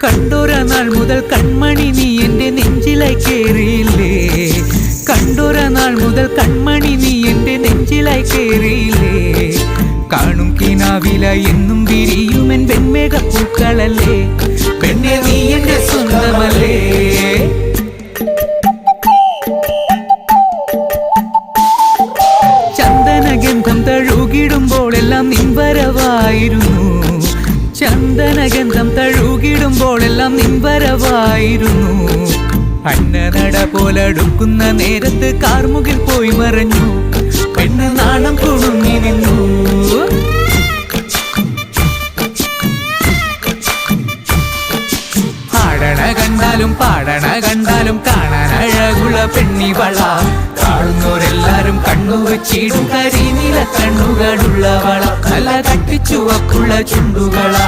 കണ്ടൊര നാൾ മുതൽ കൺമണി നീ എൻ്റെ നെഞ്ചിലായി കേറിയില്ലേ, കണ്ടൊര നാൾ മുതൽ കൺമണി നീ എൻ്റെ നെഞ്ചിലായി കേറിയില്ലേ. കാണും കിനാവില എന്നും വിരിയുമെൻ വെൺമേഘപ്പൂക്കളല്ലേ, പെണ്ണെ നീ എൻ്റെ സ്വന്തമല്ലേ. ചന്ദനഗന്ധം തഴുകിടുമ്പോഴെല്ലാം നിൻവരവായിരുന്നു, ചന്ദനഗന്ധം തഴുകിടുമ്പോഴെല്ലാം നിൻവരവായിരുന്നു. അന്നനട പോലടുക്കുന്ന നേരത്ത് കാർമുകിൽ പോയി മറഞ്ഞു, പെണ്ണ് നാണം കുടുങ്ങി നിന്നു. ആടണ കണ്ടാലും പാടണ കണ്ടാലും കാണാൻ അഴകുള്ള പെണ്ണിവള, കാണുന്നവരെല്ലാരും കണ്ണു വെച്ചിടും കരിനീല കണ്ണുകളുള്ളവള, നല്ല തട്ടിച്ചുവപ്പുള്ള ചുണ്ടുകളാ.